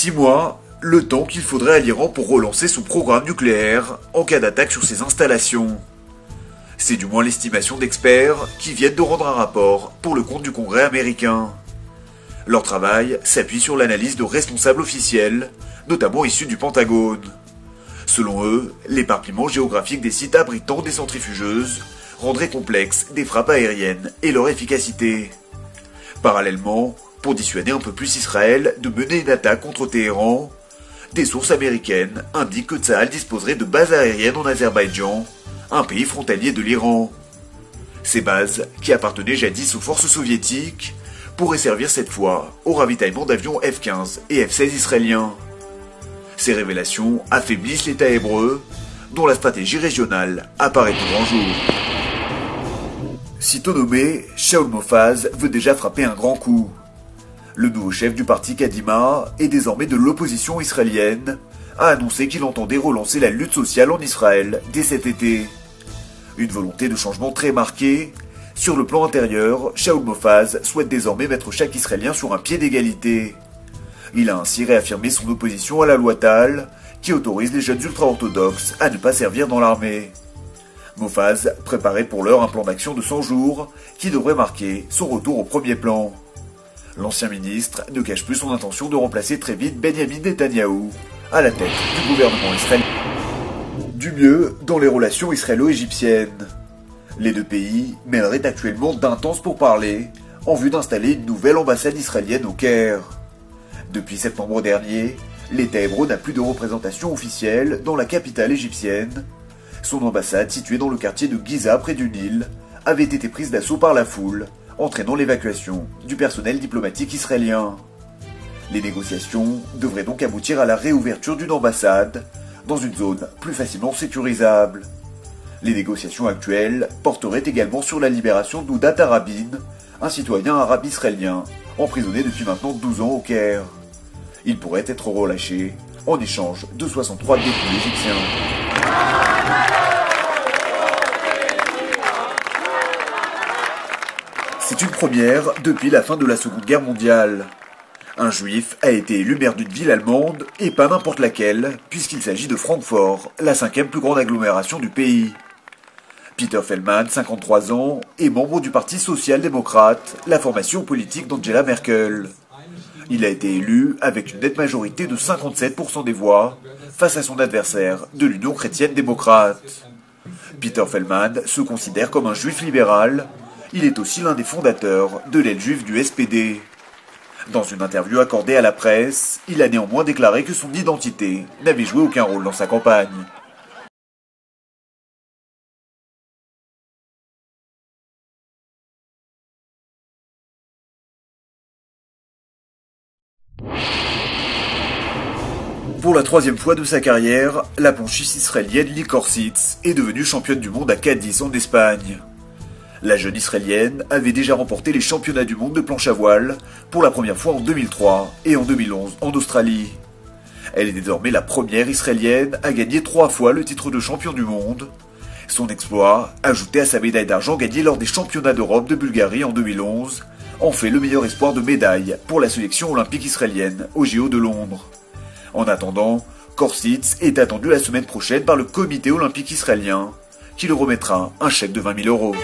6 mois, le temps qu'il faudrait à l'Iran pour relancer son programme nucléaire en cas d'attaque sur ses installations. C'est du moins l'estimation d'experts qui viennent de rendre un rapport pour le compte du Congrès américain. Leur travail s'appuie sur l'analyse de responsables officiels, notamment issus du Pentagone. Selon eux, l'éparpillement géographique des sites abritant des centrifugeuses rendrait complexe des frappes aériennes et leur efficacité. Parallèlement, pour dissuader un peu plus Israël de mener une attaque contre Téhéran, des sources américaines indiquent que Tsahal disposerait de bases aériennes en Azerbaïdjan, un pays frontalier de l'Iran. Ces bases, qui appartenaient jadis aux forces soviétiques, pourraient servir cette fois au ravitaillement d'avions F-15 et F-16 israéliens. Ces révélations affaiblissent l'État hébreu, dont la stratégie régionale apparaît au grand jour. Sitôt nommé, Shaul Mofaz veut déjà frapper un grand coup. Le nouveau chef du parti Kadima et désormais de l'opposition israélienne a annoncé qu'il entendait relancer la lutte sociale en Israël dès cet été. Une volonté de changement très marquée. Sur le plan intérieur, Shaul Mofaz souhaite désormais mettre chaque Israélien sur un pied d'égalité. Il a ainsi réaffirmé son opposition à la loi Tal, qui autorise les jeunes ultra-orthodoxes à ne pas servir dans l'armée. Mofaz préparait pour l'heure un plan d'action de 100 jours qui devrait marquer son retour au premier plan. L'ancien ministre ne cache plus son intention de remplacer très vite Benyamin Netanyahou à la tête du gouvernement israélien. Du mieux dans les relations israélo-égyptiennes. Les deux pays mèneraient actuellement d'intenses pourparlers en vue d'installer une nouvelle ambassade israélienne au Caire. Depuis septembre dernier, l'État hébreu n'a plus de représentation officielle dans la capitale égyptienne. Son ambassade, située dans le quartier de Giza près du Nil, avait été prise d'assaut par la foule, entraînant l'évacuation du personnel diplomatique israélien. Les négociations devraient donc aboutir à la réouverture d'une ambassade dans une zone plus facilement sécurisable. Les négociations actuelles porteraient également sur la libération d'Oudat Arabin, un citoyen arabe israélien emprisonné depuis maintenant 12 ans au Caire. Il pourrait être relâché en échange de 63 détenus égyptiens. C'est une première depuis la fin de la Seconde Guerre mondiale. Un juif a été élu maire d'une ville allemande, et pas n'importe laquelle, puisqu'il s'agit de Francfort, la 5e plus grande agglomération du pays. Peter Feldman, 53 ans, est membre du Parti social-démocrate, la formation politique d'Angela Merkel. Il a été élu avec une nette majorité de 57% des voix, face à son adversaire de l'Union chrétienne démocrate. Peter Feldman se considère comme un juif libéral. Il est aussi l'un des fondateurs de l'aile juive du SPD. Dans une interview accordée à la presse, il a néanmoins déclaré que son identité n'avait joué aucun rôle dans sa campagne. Pour la 3e fois de sa carrière, la planchiste israélienne Lee Korsitz est devenue championne du monde à Cadiz en Espagne. La jeune israélienne avait déjà remporté les championnats du monde de planche à voile pour la première fois en 2003 et en 2011 en Australie. Elle est désormais la première israélienne à gagner 3 fois le titre de champion du monde. Son exploit, ajouté à sa médaille d'argent gagnée lors des championnats d'Europe de Bulgarie en 2011, en fait le meilleur espoir de médaille pour la sélection olympique israélienne aux JO de Londres. En attendant, Korsitz est attendu la semaine prochaine par le comité olympique israélien, qui lui remettra un chèque de 20 000 euros.